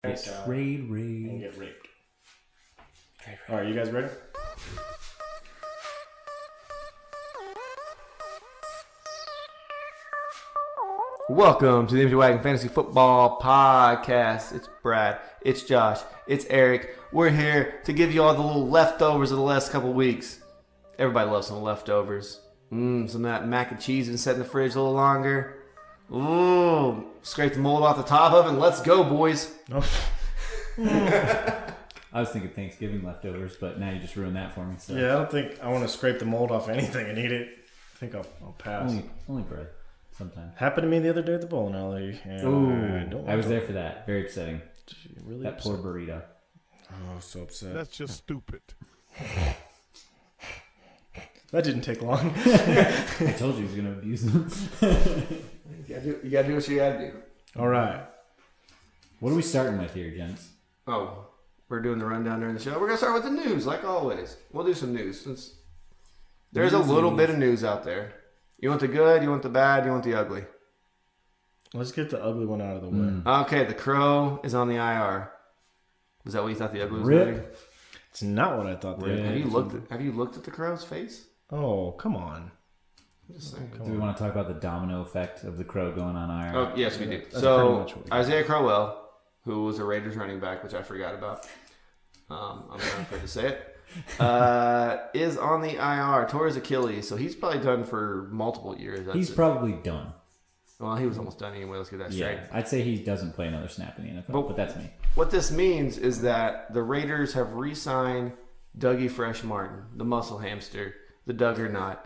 Trade raid. And get raped. All right, you guys ready? Welcome to the Empty Wagon Fantasy Football Podcast. It's Brad, it's Josh, it's Eric. We're here to give you all the little leftovers of the last couple weeks. Everybody loves some leftovers. Some of that mac and cheese and set in the fridge a little longer. Ooh, scrape the mold off the top of it and let's go, boys. I was thinking Thanksgiving leftovers, but now you just ruined that for me. So. Yeah, I don't think I want to scrape the mold off anything and eat it. I think I'll pass. Only bread, sometimes. Happened to me the other day at the bowling alley. And I was there for that. Very upsetting. Really that upset. poor burrito. Oh, so upset. That's just stupid. That didn't take long. I told you he was going to abuse them. You gotta do what you gotta do. All right. What are we starting with here, gents? Oh, we're doing the rundown during the show. We're gonna start with the news, like always. We'll do some news since there's a little bit of news out there. You want the good, you want the bad, you want the ugly. Let's get the ugly one out of the way. Okay, the crow is on the IR. Was that what you thought the ugly was Rip. gonna be? It's not what I thought. Rip. Have you looked at the crow's face? Oh, come on. I'm just saying. Do we want to talk about the domino effect of the crow going on IR? Oh yes, we do. That's pretty So much what we got. Isaiah Crowell, who was a Raiders running back, which I forgot about. I'm not afraid to say it. Is on the IR. Tore his Achilles, so he's probably done for multiple years. He's probably done. Well, he was almost done anyway. Let's get that straight. Yeah, I'd say he doesn't play another snap in the NFL, but that's me. What this means is that the Raiders have re-signed Dougie Fresh Martin, the muscle hamster, the Duggernaut,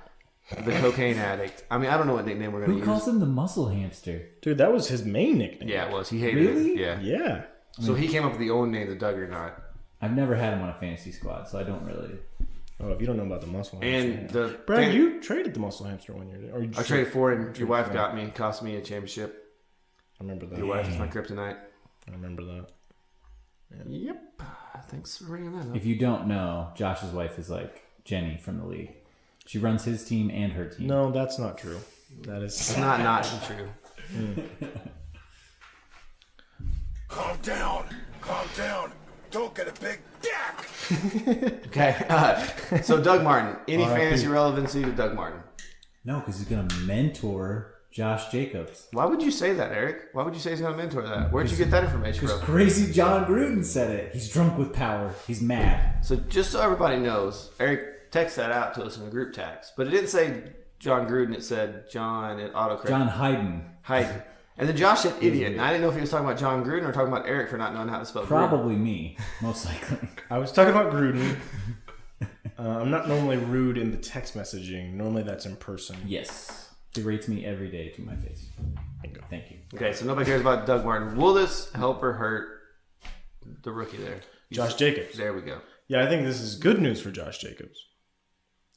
the cocaine addict. I mean, I don't know what nickname we're going to Who use. calls him the muscle hamster? Dude, that was his main nickname. Yeah, it was. He hated Really? it. Yeah. Yeah. So he came up with the own name, the Duggernaut. I've never had him on a fantasy squad, so I don't really. Oh, if you don't know about the muscle And hamster. the Brad, you traded the muscle hamster one year. Or you I traded for it, and your wife got me. Cost me a championship. I remember that. Your wife is my kryptonite. I remember that. Yep. Thanks for bringing that up. If you don't know, Josh's wife is like Jenny from the league. She runs his team and her team. No, that's not true. That is It's not true. Calm down. Calm down. Don't get a big dick. Okay. So Doug Martin. Any R.I.P. fantasy relevancy to Doug Martin? No, because he's going to mentor Josh Jacobs. Why would you say that, Eric? Why would you say he's going to mentor that? Where'd you get that information Because from? crazy John Gruden said it. He's drunk with power. He's mad. So just so everybody knows, Eric texted that out to us in the group text, but it didn't say John Gruden. It said John at autocorrect. John Hayden. Hayden. And then Josh said idiot, and I didn't know if he was talking about John Gruden or talking about Eric for not knowing how to spell Gruden. Probably me, most likely. I was talking about Gruden. I'm not normally rude in the text messaging. Normally that's in person. Yes. He rates me every day to my face. Bingo. Thank you. Okay, so nobody cares about Doug Martin. Will this help or hurt the rookie there? Josh Jacobs. There we go. Yeah, I think this is good news for Josh Jacobs.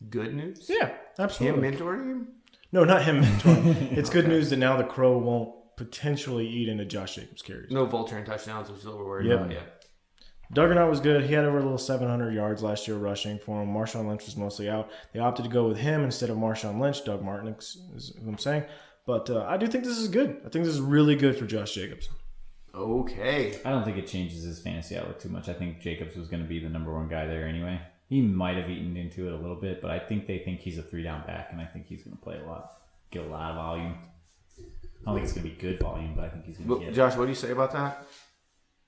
Good news? Yeah, Him absolutely. mentoring him? No, not him mentoring. It's good news that now the Crow won't potentially eat into Josh Jacobs' carries. No vulture and touchdowns, which is what we're worried Yep. about. Yeah. Duggernaut was good. He had over a little 700 yards last year rushing for him. Marshawn Lynch was mostly out. They opted to go with him instead of Marshawn Lynch. Doug Martin is who I'm saying. But I do think this is good. I think this is really good for Josh Jacobs. Okay. I don't think it changes his fantasy outlook too much. I think Jacobs was going to be the number one guy there anyway. He might have eaten into it a little bit, but I think they think he's a 3-down back, and I think he's going to play a lot, get a lot of volume. I don't think it's going to be good volume, but I think he's going to Well, get it. Josh, what do you say about that?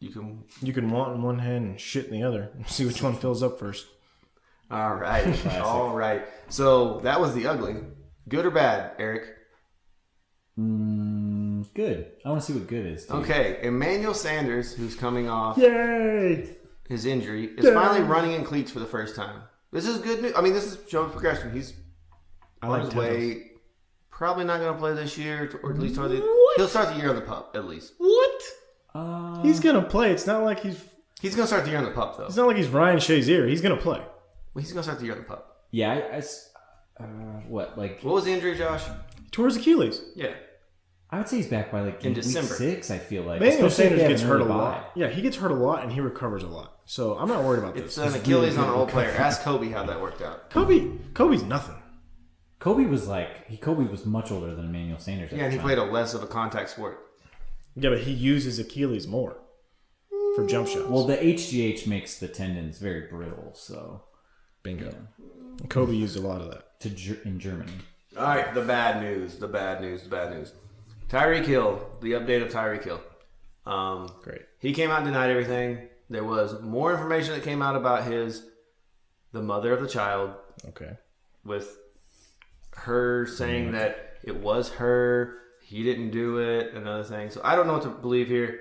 You can. You can want in one hand and shit in the other. See which one fills up first. All right. All right. So that was the ugly. Good or bad, Eric? Good. I want to see what good is, too. Okay. Emmanuel Sanders, who's coming off Yay! his injury, is finally running in cleats for the first time. This is good news. I mean, this is showing progression. He's I on like his way. Probably not going to play this year, or at least he'll start the year on the pup, at least. What? He's gonna play. It's not like he's He's going to start the year on the pup, though. It's not like he's Ryan Shazier. He's gonna play. Well, he's going to start the year on the pup. Yeah, what was the injury, Josh? He tore his Achilles. Yeah. I would say he's back by like In week December. 6, I feel like. Emmanuel Especially if Sanders they gets have an hurt a early lot. bye. Yeah, he gets hurt a lot and he recovers a lot. So I'm not worried about this. It's an Achilles on an old player. Ask Kobe how that worked out. Kobe's nothing. Kobe was much older than Emmanuel Sanders. Yeah, and he played a less of a contact sport. Yeah, but he uses Achilles more. for jump shots. Well, the HGH makes the tendons very brittle, so bingo. Kobe used a lot of that. in Germany. All right, the bad news. Tyreek Hill, the update of Tyreek Hill. Great. He came out and denied everything. There was more information that came out about the mother of the child, Okay. with her saying that it was her, he didn't do it, and other things. So I don't know what to believe here.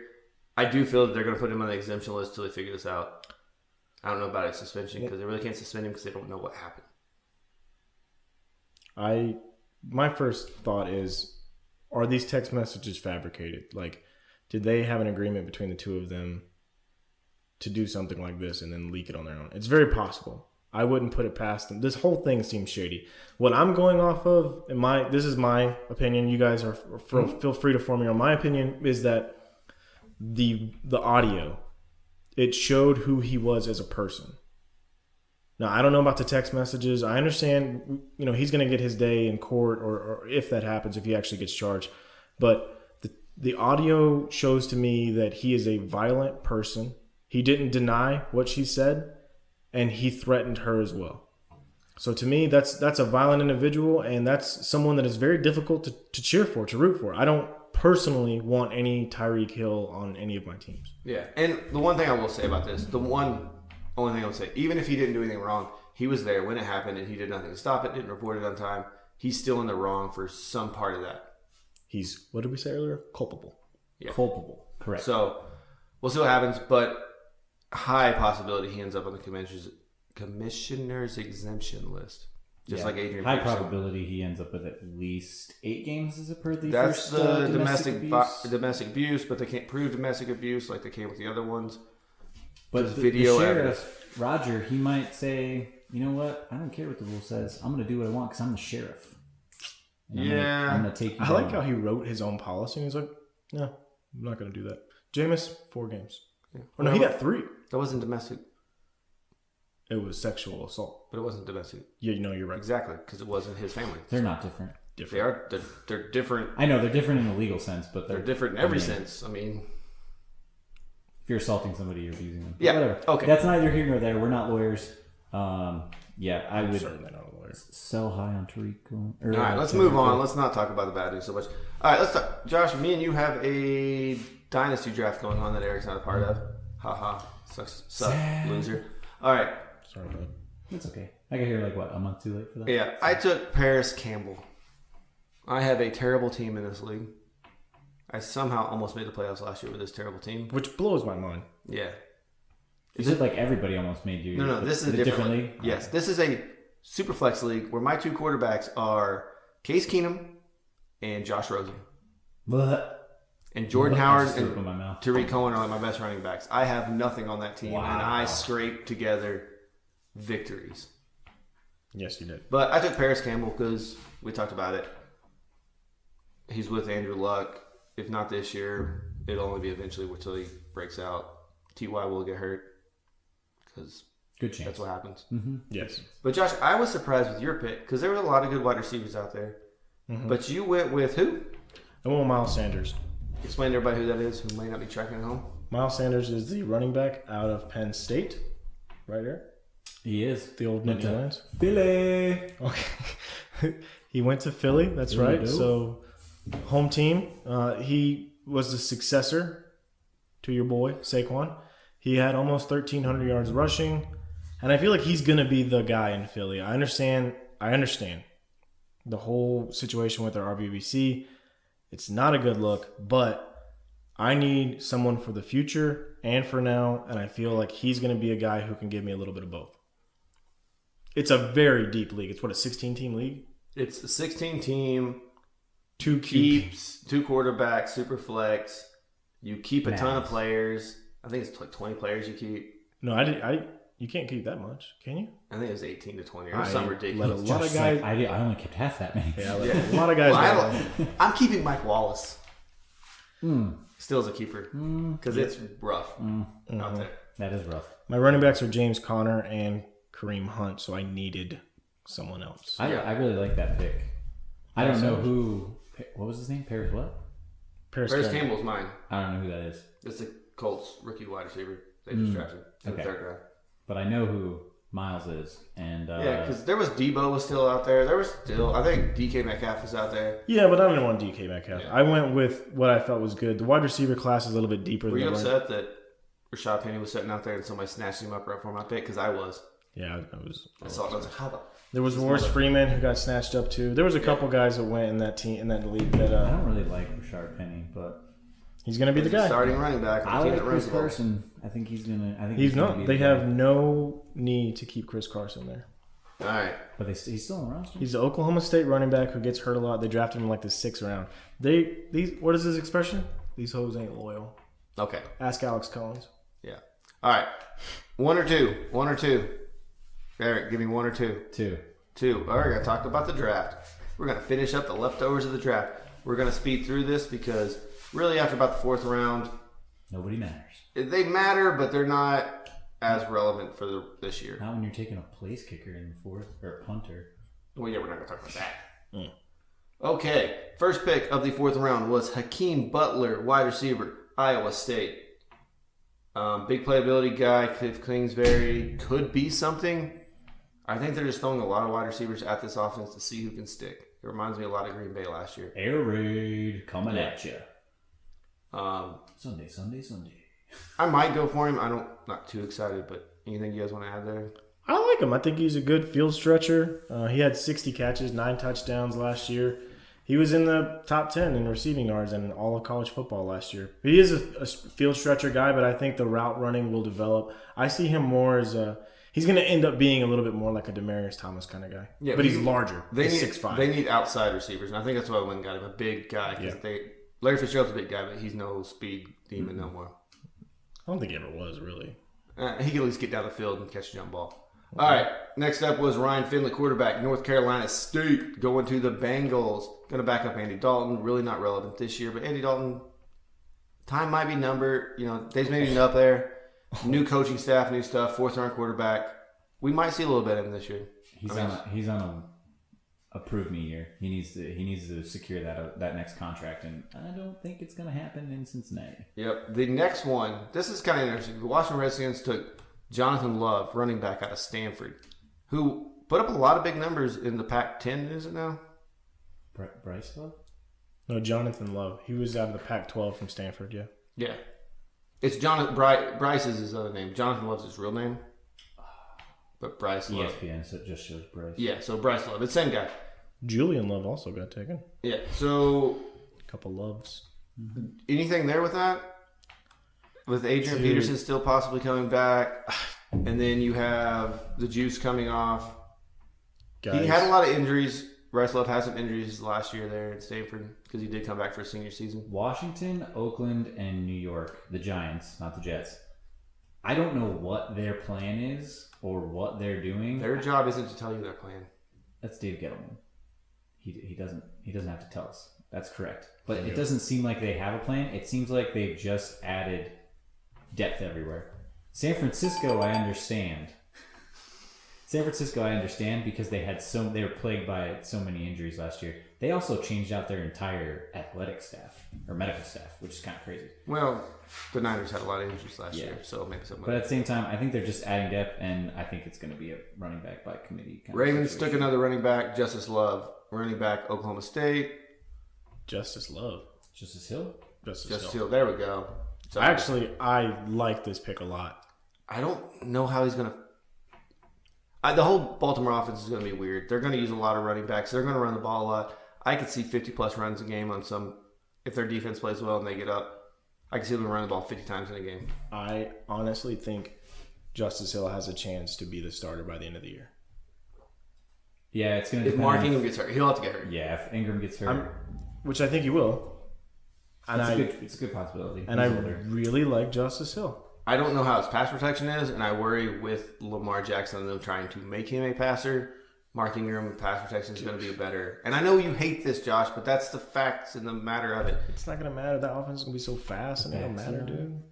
I do feel that they're going to put him on the exemption list till they figure this out. I don't know about a suspension because they really can't suspend him because they don't know what happened. My first thought is, are these text messages fabricated? Like, did they have an agreement between the two of them to do something like this and then leak it on their own? It's very possible. I wouldn't put it past them. This whole thing seems shady. What I'm going off of, this is my opinion. You guys feel free to form your own. My opinion is that the audio, it showed who he was as a person. Now, I don't know about the text messages. I understand, he's going to get his day in court, or if that happens, if he actually gets charged. But the audio shows to me that he is a violent person. He didn't deny what she said, and he threatened her as well. So to me, that's a violent individual, and that's someone that is very difficult to cheer for, to root for. I don't personally want any Tyreek Hill on any of my teams. Yeah, and the one thing I will say about this, only thing I would say, even if he didn't do anything wrong, he was there when it happened and he did nothing to stop it, didn't report it on time. He's still in the wrong for some part of that. He's, what did we say earlier? Culpable. Yeah. Culpable. Correct. So we'll see what happens, but high possibility he ends up on the commissioner's exemption list. Just like Adrian High Peterson. probability he ends up with at least 8 games as a per the That's first the domestic abuse. but they can't prove domestic abuse like they can with the other ones. But There's the video sheriff, Roger, he might say, you know what? I don't care what the rule says. I'm going to do what I want because I'm the sheriff. And I'm going to take you I like down. how he wrote his own policy, and he's like, no, I'm not going to do that. Jameis, 4 games. Yeah. Or no, he got 3. That wasn't domestic, It was sexual assault. but it wasn't domestic. Yeah, you're right. Exactly, because it wasn't his family. They're not different. They are. They're different. I know they're different in a legal sense, but They're different in every sense. I mean, if you're assaulting somebody, you're abusing them. Yeah, Whatever. okay. That's neither here nor there. We're not lawyers. Yeah, I would Certainly not a lawyer. sell high on Tariq. all right, let's move on. Let's not talk about the bad news so much. All right, let's talk. Josh, me and you have a dynasty draft going on that Eric's not a part of. Haha, sucks, loser. All right. Sorry, bud. It's okay. I got here a month too late for that. Yeah, I took Paris Campbell. I have a terrible team in this league. I somehow almost made the playoffs last year with this terrible team. Which blows my mind. Yeah. You said like everybody almost made you. No, this is a different league. Yes, this is a super flex league where my 2 quarterbacks are Case Keenum and Josh Rosen. But And Jordan I Howard just and threw up in my mouth. Tariq Cohen are like my best running backs. I have nothing on that team, Wow. and I scraped together victories. Yes, you did. But I took Paris Campbell because we talked about it. He's with Andrew Luck. If not this year, it'll only be eventually until he breaks out. T.Y. will get hurt because Good chance. that's what happens. Yes. But Josh, I was surprised with your pick because there was a lot of good wide receivers out there. But you went with who? I went with Miles Sanders. Explain to everybody who that is who may not be tracking at home. Miles Sanders is the running back out of Penn State. Right there. He is. The old Nittany Lions. Philly. Okay. He went to Philly. That's Philly right. do. So, home team. He was the successor to your boy, Saquon. He had almost 1,300 yards rushing. And I feel like he's going to be the guy in Philly. I understand the whole situation with their RBBC. It's not a good look, but I need someone for the future and for now. And I feel like he's going to be a guy who can give me a little bit of both. It's a very deep league. It's what, a 16-team league? It's a 16-team, 2 keeps, 2 quarterbacks, super flex. You keep a ton of Nice. players. I think it's like 20 players you keep. No, you can't keep that much, can you? I think it was 18 to 20 or some Let ridiculous. a lot of Just guys. like, I only kept half that many. Yeah, Yeah. a lot of guys. Well, I'm keeping Mike Wallace. Still as a keeper because it's rough out there. That is rough. My running backs are James Conner and Kareem Hunt, so I needed someone else. I really like that pick. I don't know who. What was his name? Paris what? Paris Campbell. Campbell's mine. I don't know who that is. It's a Colts rookie wide receiver. They just drafted in the 3rd round. But I know who Miles is, and Yeah, because there was Debo was still out there. There was still, I think DK Metcalf was out there. Yeah, but I didn't want DK Metcalf. Yeah. I went with what I felt was good. The wide receiver class is a little bit deeper. Were you than upset that Rashad Penny was sitting out there and somebody snatched him up right before my pick? Because I was. Yeah, I was. I saw it. I was like, how the? There was Morris Freeman who got snatched up too. There was a couple guys that went in that team in that league that I don't really like Rashard Penny, but he's going to be the guy. Starting running back. On I the team like that runs Chris the ball. Carson. I think he's gonna. I think He's gonna not. be They the have guy. no need to keep Chris Carson there. All right. But he's still on the roster. He's the Oklahoma State running back who gets hurt a lot. They drafted him in like the 6th round. What is his expression? These hoes ain't loyal. Okay. Ask Alex Collins. Yeah. All right. 1 or 2. 1 or 2. Eric, give me 1 or 2. 2. 2. All right. I talked about the draft. We're gonna finish up the leftovers of the draft. We're gonna speed through this because really after about the 4th round, Nobody matters. they matter, but they're not as relevant for this year. Not when you're taking a place kicker in the 4th or a punter. Well, yeah, we're not going to talk about that. Okay, first pick of the 4th round was Hakeem Butler, wide receiver, Iowa State. Big playability guy, Cliff Kingsbury could be something. I think they're just throwing a lot of wide receivers at this offense to see who can stick. It reminds me a lot of Green Bay last year. Air raid coming at you. Sunday. I might go for him. Not too excited, but anything you guys want to add there? I like him. I think he's a good field stretcher. He had 60 catches, 9 touchdowns last year. He was in the top 10 in receiving yards in all of college football last year. He is a field stretcher guy, but I think the route running will develop. I see him more as he's going to end up being a little bit more like a Demaryius Thomas kind of guy. Yeah, but he's larger. He's 6'5". They need outside receivers, and I think that's why I went and got him, a big guy. Because Larry Fitzgerald's a big guy, but he's no speed demon no more. I don't think he ever was, really. He can at least get down the field and catch a jump ball. All right, next up was Ryan Finley, quarterback, North Carolina State, going to the Bengals. Going to back up Andy Dalton. Really not relevant this year, but Andy Dalton, time might be numbered. Days may be up there. New coaching staff, new stuff. 4th-round quarterback. We might see a little bit of him this year. He's on a prove me year. He needs to secure that next contract, and I don't think it's going to happen in Cincinnati. Yep. The next one, this is kind of interesting. The Washington Redskins took Jonathan Love, running back out of Stanford, who put up a lot of big numbers in the Pac-10, is it now? Bryce Love? No, Jonathan Love. He was out of the Pac-12 from Stanford, yeah. Yeah. It's Jonathan. Bryce is his other name. Jonathan Love's his real name. But Bryce Love. ESPN, so it just shows Bryce. Yeah, so Bryce Love. It's the same guy. Julian Love also got taken. Yeah, so A couple loves. anything there with that? With Adrian Peterson still possibly coming back, and then you have the juice coming off. Guys. He had a lot of injuries. Bryce Love had some injuries last year there at Stanford because he did come back for his senior season. Washington, Oakland, and New York, the Giants, not the Jets. I don't know what their plan is or what they're doing. Their job isn't to tell you their plan. That's Dave Gettleman. He doesn't have to tell us. That's correct. But it doesn't seem like they have a plan. It seems like they've just added depth everywhere. San Francisco, I understand. Because they were plagued by so many injuries last year. They also changed out their entire athletic staff or medical staff, which is kind of crazy. Well, the Niners had a lot of injuries last year, so maybe something. But at the same time, I think they're just adding depth, and I think it's going to be a running back by committee. Kind Ravens of took another running back, Justice Love, running back, Oklahoma State. Justice Love. Justice Hill. Justice Hill. There we go. So I like this pick a lot. I don't know how he's going to. The whole Baltimore offense is going to be weird. They're going to use a lot of running backs. They're going to run the ball a lot. I could see 50-plus runs a game on some. If their defense plays well and they get up, I can see them run the ball 50 times in a game. I honestly think Justice Hill has a chance to be the starter by the end of the year. Yeah, it's going to If depend. Mark Ingram gets hurt, he'll have to get hurt. Yeah, if Ingram gets hurt, Which I think he will. And it's a good possibility. And He's I older. really like Justice Hill. I don't know how his pass protection is, and I worry with Lamar Jackson and them trying to make him a passer. Mark Ingram pass protection is going to be better. And I know you hate this, Josh, but that's the facts and the matter of it. It's not going to matter. That offense is going to be so fast, and it don't matter, dude.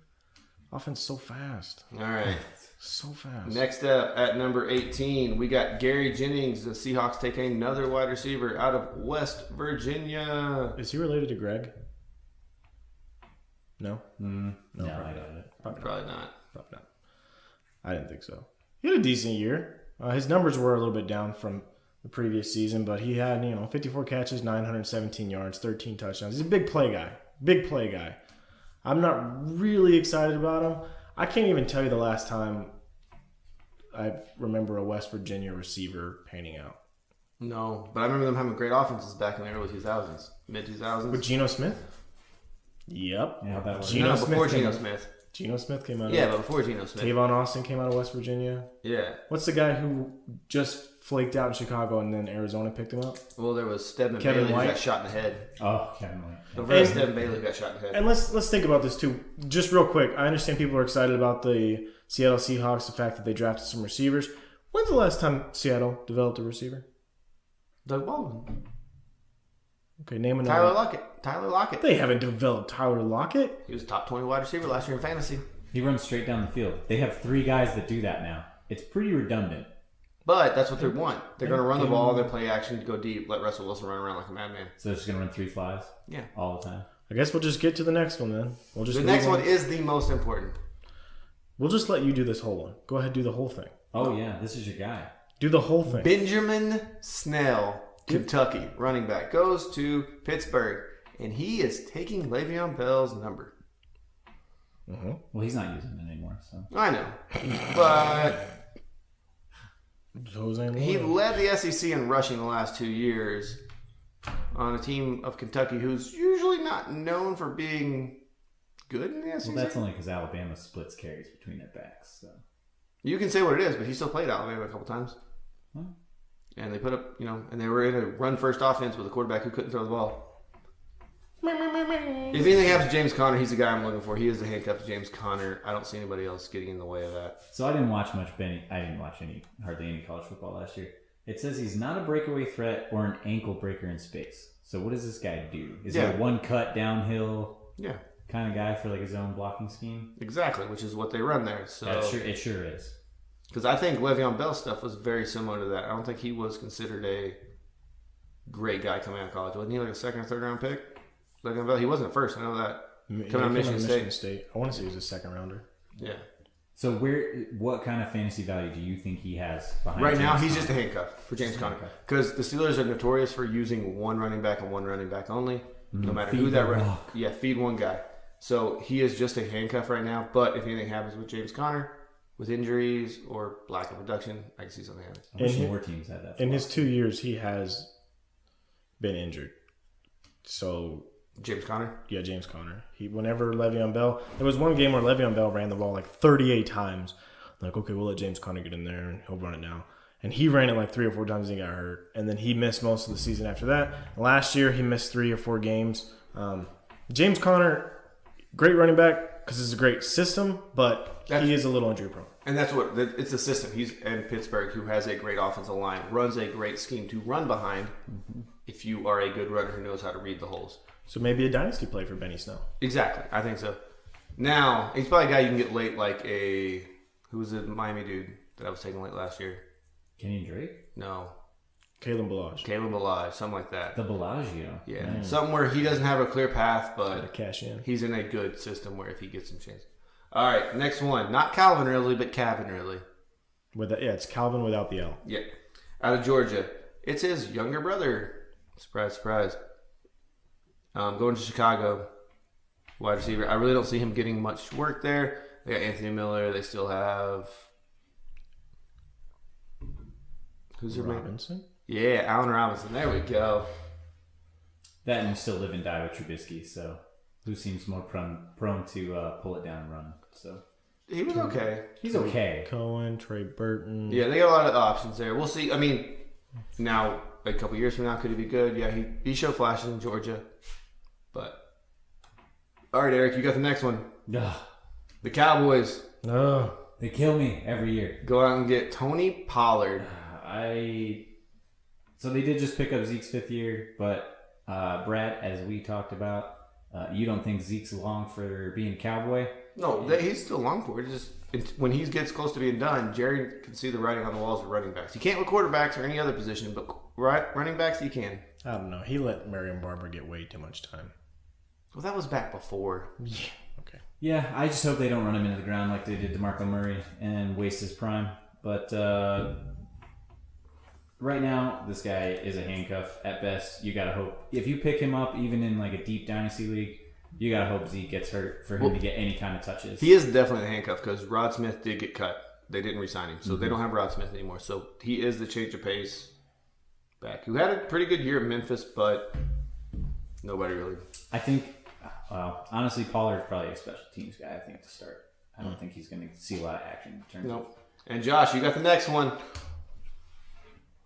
Offense so fast. All right. So fast. Next up at number 18, we got Gary Jennings. The Seahawks take another wide receiver out of West Virginia. Is he related to Greg? No, No, No, I got it. Probably not. probably not. I didn't think so. He had a decent year. His numbers were a little bit down from the previous season, but he had 54 catches, 917 yards, 13 touchdowns. He's a big play guy. Big play guy. I'm not really excited about him. I can't even tell you the last time I remember a West Virginia receiver panning out. No, but I remember them having great offenses back in the early 2000s, mid 2000s. With Geno Smith? Yep. Yeah, that was Geno No, Smith before came- Geno Smith. Geno Smith came out Yeah, of but before Geno Smith. Tavon Austin came out of West Virginia. Yeah. What's the guy who just flaked out in Chicago and then Arizona picked him up? Well, there was Stedman Kevin Bailey who White. got shot in the head. Oh, Kevin White. The real And- Stedman Bailey got shot in the head. And let's think about this too. Just real quick, I understand people are excited about the Seattle Seahawks, the fact that they drafted some receivers. When's the last time Seattle developed a receiver? Doug Baldwin. Okay, name Tyler another. Lockett. They haven't developed Tyler Lockett. He was top 20 wide receiver last year in fantasy. He runs straight down the field. They have 3 guys that do that now. It's pretty redundant. But that's what they want. They're going to run the ball, their play action, go deep, let Russell Wilson run around like a madman. So they're just going to run 3 flies Yeah. all the time. I guess we'll just get to the next one then. We'll just The move next on. one is the most important. We'll just let you do this whole one. Go ahead, do the whole thing. Oh, yeah, this is your guy. Do the whole thing. Benjamin Snell, Kentucky, running back, goes to Pittsburgh, and he is taking Le'Veon Bell's number. Well, he's not using it anymore, so. I know. But Jose he Lewis. led the SEC in rushing the last 2 years on a team of Kentucky who's usually not known for being good in the SEC. Well, that's only because Alabama splits carries between their backs, so. You can say what it is, but he still played Alabama a couple times. Hmm. And they put up, and they were in a run-first offense with a quarterback who couldn't throw the ball. If anything happens to James Conner, he's the guy I'm looking for. He is the handcuff to James Conner. I don't see anybody else getting in the way of that. So I didn't watch hardly any college football last year. It says he's not a breakaway threat or an ankle breaker in space. So what does this guy do? Is he Yeah. a one cut downhill Yeah, kind of guy for like his own blocking scheme? exactly, which is what they run there. So, It sure is. because I think Le'Veon Bell's stuff was very similar to that. I don't think he was considered a great guy coming out of college. Wasn't he like a second or third round pick? Le'Veon Bell, he wasn't first. I know that. Coming out of Michigan State. I want to say he was a second rounder. Yeah. So what kind of fantasy value do you think he has behind Right now, James he's Conner? just a handcuff for James Conner. handcuff. Because the Steelers are notorious for using one running back and one running back only. No matter feed who that the run. rock. Yeah, feed one guy. So he is just a handcuff right now. But if anything happens with James Conner, with injuries or lack of production, I can see something happening. I wish In more teams had that. In his 2 years, he has been injured. So James Conner? yeah, James Conner. Whenever Le'Veon Bell, there was one game where Le'Veon Bell ran the ball like 38 times. Like, okay, we'll let James Conner get in there and he'll run it now. And he ran it like 3 or 4 times and he got hurt. And then he missed most of the season after that. Last year, he missed 3 or 4 games. James Conner, great running back because it's a great system, but he is a little injury prone. And that's what it's a system. He's in Pittsburgh, who has a great offensive line, runs a great scheme to run behind. If you are a good runner who knows how to read the holes, So maybe a dynasty play for Benny Snell. exactly, I think so. Now he's probably a guy you can get late, like who was the Miami dude that I was taking late last year? Kenyon Drake, No, Kalen Balazs. Caleb Alive, something like that. the Bellagio. Yeah, something where he doesn't have a clear path, Gotta but cash in. he's in a good system where if he gets some chance. All right, next one, not Calvin Ridley, but Calvin Ridley. It's Calvin without the L. Yeah, out of Georgia. It's his younger brother. Surprise, surprise. Going to Chicago, wide receiver. I really don't see him getting much work there. They got Anthony Miller. They still have who's their man? Robinson. Yeah, Allen Robinson. There we go. That and you still live and die with Trubisky, so who seems more prone to pull it down and run? So He was okay. he's okay. Cohen, Trey Burton. Yeah, they got a lot of options there. We'll see. I mean, now a couple years from now, could he be good? Yeah, he showed flashes in Georgia. But all right, Eric, you got the next one. Ugh, The Cowboys Oh, they kill me every year. go out and get Tony Pollard. So they did just pick up Zeke's 5th year, but Brad, as we talked about, you don't think Zeke's long for being a Cowboy? No, he's still long for it. When he gets close to being done, Jerry can see the writing on the walls of running backs. You can't with quarterbacks or any other position, but running backs you can. I don't know. He let Marion Barber get way too much time. Well, that was back before. Yeah. Yeah, I just hope they don't run him into the ground like they did to Marco Murray and waste his prime. But right now, this guy is a handcuff at best. You gotta hope if you pick him up, even in like a deep dynasty league, you gotta hope Zeke gets hurt for him to get any kind of touches. He is definitely a handcuff because Rod Smith did get cut. They didn't re-sign him, so they don't have Rod Smith anymore. So he is the change of pace back, who had a pretty good year at Memphis, but nobody really. I think, honestly, Pollard's probably a special teams guy. I think to start. I don't think he's going to see a lot of action in terms of. Nope. And Josh, you got the next one.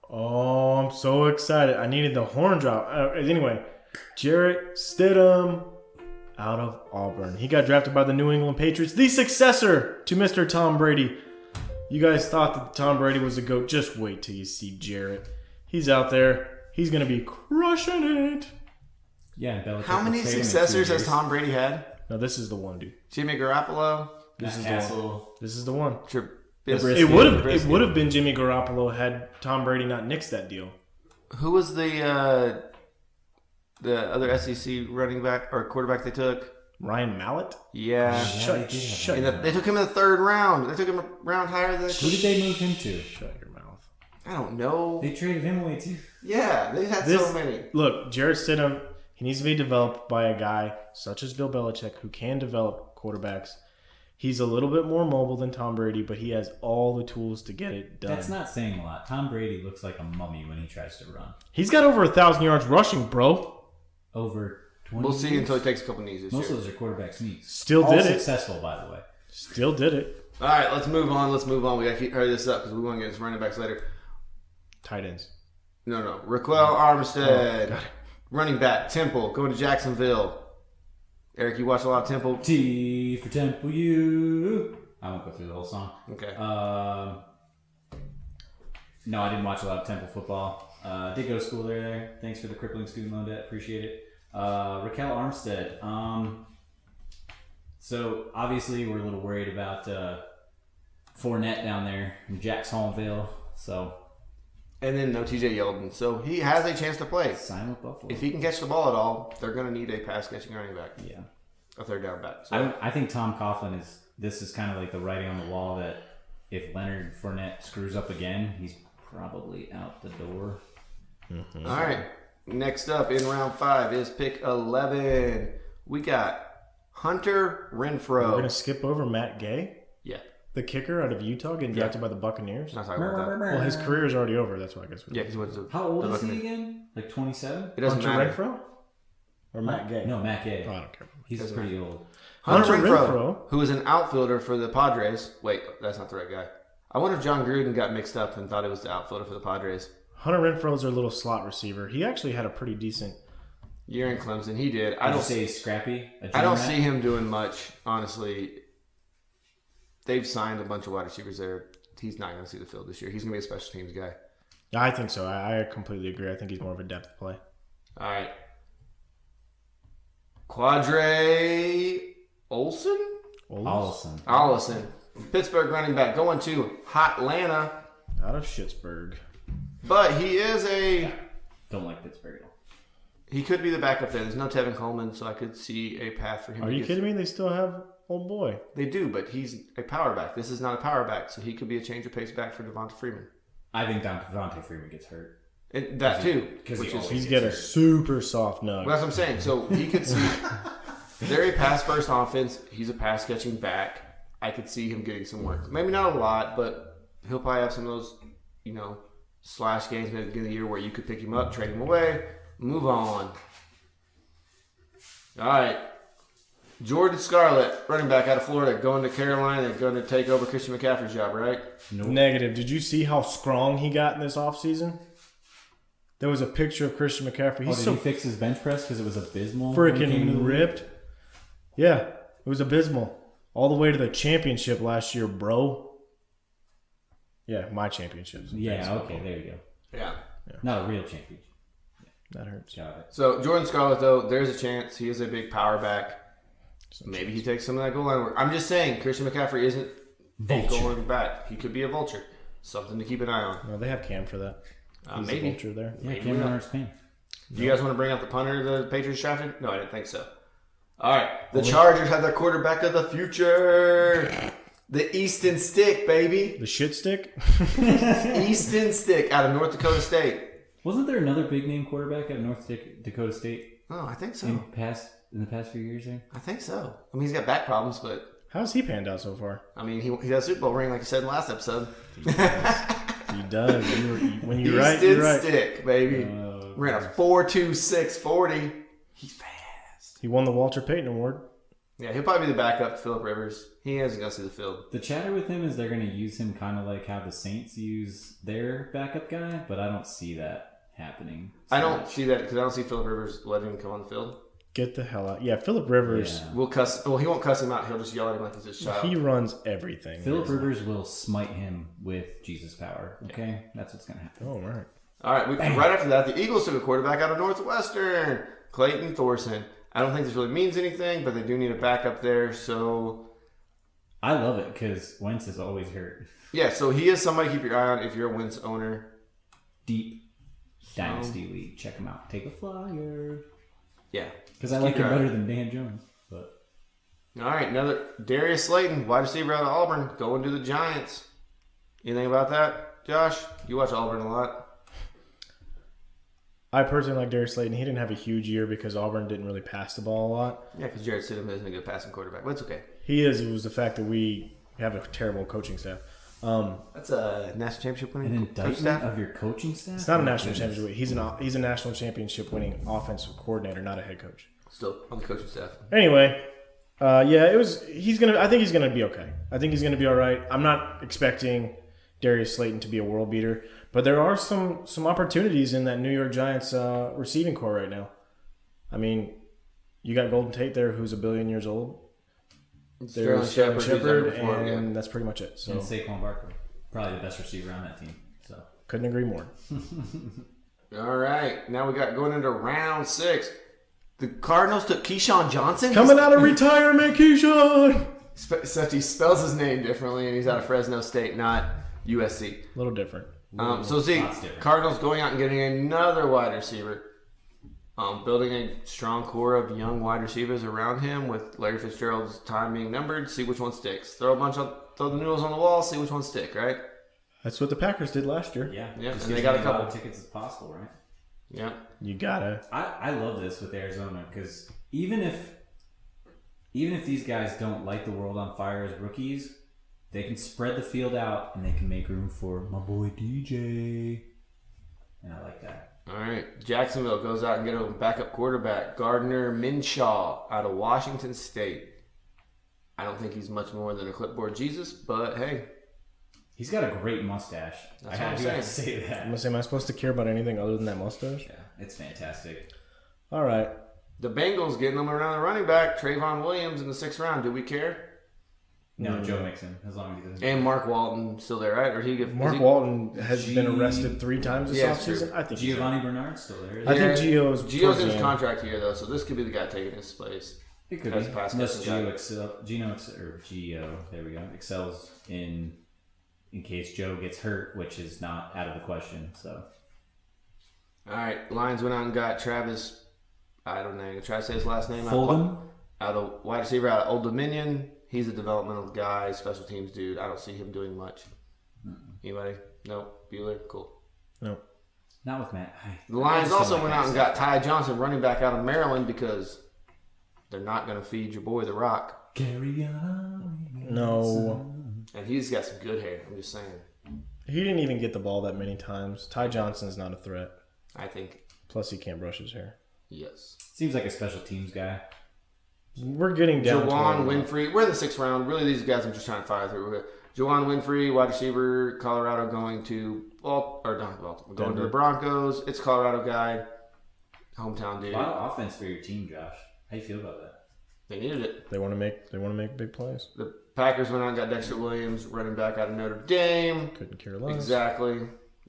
Oh, I'm so excited. I needed the horn drop. Anyway, Jarrett Stidham out of Auburn. He got drafted by the New England Patriots, the successor to Mr. Tom Brady. You guys thought that Tom Brady was a GOAT. Just wait till you see Jarrett. He's out there. He's going to be crushing it. Yeah, and Belichick How many will trade him in 2 successors has years. Tom Brady had? No, this is the one, dude. Jimmy Garoppolo? This is Castle. This is the one. Trubisky. It would have been Jimmy Garoppolo had Tom Brady not nixed that deal. Who was the other SEC running back or quarterback they took? Ryan Mallett? Yeah. Shut They took him in the 3rd round. They took him a round higher than. Who did they move him to? Shut your mouth. I don't know. They traded him away too. Yeah, they had so many. Look, Jarrett Stidham, he needs to be developed by a guy such as Bill Belichick who can develop quarterbacks. He's a little bit more mobile than Tom Brady, but he has all the tools to get it done. That's not saying a lot. Tom Brady looks like a mummy when he tries to run. He's got over 1,000 yards rushing, bro. Over 20 We'll see years? until he takes a couple knees this Most year. of those are quarterback sneaks. Still All did it. successful, by the way. Still did it. All right, let's move on. We got to keep hurry this up because we want to get into running backs later. Tight ends. No. Raquel Armstead, running back, Temple, going to Jacksonville. Eric, you watch a lot of Temple? T for Temple U. I won't go through the whole song. Okay. No, I didn't watch a lot of Temple football. Did go to school there. Thanks for the crippling student loan debt. Appreciate it. Raquel Armstead. So obviously we're a little worried about Fournette down there in Jacksonville. So And then no TJ Yeldon. So he has a chance to play. sign with Buffalo. If he can catch the ball at all, they're going to need a pass-catching running back. Yeah. A 3rd down back. So I think Tom Coughlin this is kind of like the writing on the wall that if Leonard Fournette screws up again, he's probably out the door. all right. Next up in round 5 is pick 11. We got Hunter We're Renfrow. going to skip over Matt Gay, Yeah. the kicker out of Utah, getting drafted by the Buccaneers. Not talking about that. Well, his career is already over. That's why I guess. Yeah, because he went to How old the is he Buccaneers. again? Like 27? It doesn't Hunter matter. Renfrow? Or Matt Gay? No, Matt Gay. Oh, I don't care. He's pretty old. Hunter Hunter Renfrow, Renfrow. who is an outfielder for the Padres. Wait, that's not the right guy. I wonder if John Gruden got mixed up and thought it was the outfielder for the Padres. Hunter Renfrow's their little slot receiver. He actually had a pretty decent. Year in Clemson, he did. I don't say he's scrappy. I don't see him doing much, honestly. They've signed a bunch of wide receivers there. He's not going to see the field this year. He's going to be a special teams guy. Yeah, I think so. I completely agree. I think he's more of a depth play. All right. Quadre Olson? Ollison. Pittsburgh running back going to Hotlanta. Out of Schittsburg. But he is Don't like Pittsburgh at all. he could be the backup there. There's no Tevin Coleman, so I could see a path for him. Are you kidding me? They still have old boy. They do, but he's a power back. This is not a power back, so he could be a change of pace back for Devonta Freeman. I think Devontae Freeman gets hurt. And that too. Because Which is He's got a super soft nug. Well, that's what I'm saying. So he could see they're a pass first offense. He's a pass catching back. I could see him getting some work. Maybe not a lot, but he'll probably have some of those, slash games at the beginning of the year where you could pick him up, trade him away, move on. All right. Jordan Scarlett, running back out of Florida, going to Carolina, going to take over Christian McCaffrey's job, right? Nope. Negative. Did you see how strong he got in this offseason? There was a picture of Christian McCaffrey. He's Did so he fix his bench press because it was abysmal? when he came into the freaking league? ripped. Yeah, it was abysmal. All the way to the championship last year, bro. Yeah, my championships. Yeah, okay, there you go. Yeah. Not a real championship. That hurts. Got it. So Jordan Scarlett, though, there's a chance. He is a big power back. Maybe he takes some of that goal line work. I'm just saying, Christian McCaffrey isn't a goal line back. He could be a vulture. Something to keep an eye on. No, they have Cam for that. He's Maybe. a vulture there. Yeah, Maybe Cameron not. Arts Payne. Do you guys want to bring up the punter the Patriots drafted? No, I didn't think so. All right. The Chargers have their quarterback of the future. The Easton Stick, baby. The shit stick? Easton Stick out of North Dakota State. Wasn't there another big name quarterback at North Dakota State Oh, I think so. in the past few years there? I think so. I mean, he's got back problems, but How's he panned out so far? I mean, he got a Super Bowl ring, like I said in the last episode. He does. When you're right, Easton you're right. Stick, baby. Ran a 4.26 40. He's fast. He won the Walter Payton Award. Yeah, he'll probably be the backup to Phillip Rivers. He isn't going to see the field. The chatter with him is they're going to use him kind of like how the Saints use their backup guy, but I don't see that happening. I don't see that because I don't see Phillip Rivers letting him come on the field. Get the hell out. Yeah, Phillip Rivers. Yeah. We'll cuss. Well, he won't cuss him out. He'll just yell at him like he's his child. He runs everything. Philip Rivers will smite him with Jesus power. Okay, that's what's going to happen. Oh, all right. All right, right after that, the Eagles took a quarterback out of Northwestern, Clayton Thorson. I don't think this really means anything, but they do need a backup there. So, I love it because Wentz is always hurt. yeah, so he is somebody to keep your eye on if you're a Wentz owner. Deep Dynasty League. Check him out. Take a flyer. Yeah. Because I like him better than Dan Jones. But All right, another Darius Slayton, wide receiver out of Auburn, going to the Giants. Anything about that, Josh? You watch Auburn a lot. I personally like Darius Slayton. He didn't have a huge year because Auburn didn't really pass the ball a lot. Yeah, because Jared Stidham isn't a good passing quarterback, but it's okay. He is. It was the fact that we have a terrible coaching staff. That's a national championship an winning coach indictment staff. of your coaching staff? It's not a national championship. He's a national championship winning offensive coordinator, not a head coach. Still on the coaching staff. Anyway, yeah, it was. I think he's gonna be okay. I think he's gonna be all right. I'm not expecting Darius Slayton to be a world beater, but there are some opportunities in that New York Giants receiving core right now. I mean, you got Golden Tate there, who's 1 billion years old. There's Sterling Shepard, and that's pretty much it. So And Saquon Barkley. Probably the best receiver on that team. So couldn't agree more. All right, now we got going into round 6. The Cardinals took Keyshawn Johnson. Coming out of retirement, Keyshawn. Except he spells his name differently, and he's out of Fresno State, not USC. A little different. So see, lots different. Cardinals going out and getting another wide receiver. Building a strong core of young wide receivers around him with Larry Fitzgerald's time being numbered. See which one sticks. Throw the noodles on the wall. See which one stick. Right? That's what the Packers did last year. yeah, Yeah, just and they get got as a many couple. lotto tickets as possible, right? Yeah. You gotta. I love this with Arizona because even if these guys don't light the world on fire as rookies, they can spread the field out and they can make room for my boy DJ, and I like that. All right. Jacksonville goes out and get a backup quarterback, Gardner Minshew out of Washington State. I don't think he's much more than a clipboard Jesus, but hey, He's got a great mustache. That's I what I'm do have to saying. say I'm that. gonna say, am I supposed to care about anything other than that mustache? Yeah, it's fantastic. All right. the Bengals getting them around the running back, Trayvon Williams in the 6th round. Do we care? No, Joe Mixon, as long as he doesn't. And Mark Walton still there, right? Or he get Mark Walton has been arrested 3 times this Yeah, offseason. true. I think he's Giovanni Bernard's still there. I think Gio's Gio's towards in the his end. contract here though, so this could be the guy taking his place. It could As be. a pass Unless catching Gio, there we go, excels in case Joe gets hurt, which is not out of the question. So All right, Lions went out and got Travis. I don't know. I'm gonna try to say his last name. Fulgham? Out of wide receiver out of Old Dominion. He's a developmental guy, special teams dude. I don't see him doing much. Anybody? No. Bueller? Cool. No. Not with Matt. The Lions also went out and got Ty Johnson, running back out of Maryland, because they're not going to feed your boy The Rock. Carry on. No. And he's got some good hair. I'm just saying. He didn't even get the ball that many times. Ty Johnson's not a threat. I think, Plus, he can't brush his hair. yes. Seems like a special teams guy. We're getting down Juwan to Winfrey. We're in the 6th round. Really, these guys I'm just trying to fire through. Juwan Winfrey, wide receiver, Colorado, going to going to Denver. the Broncos. It's Colorado guy, hometown A dude. lot of offense for your team, Josh. How you feel about that? They needed it. They want to make big plays. The Packers went out and got Dexter Williams, running back out of Notre Dame. Couldn't care less. Exactly.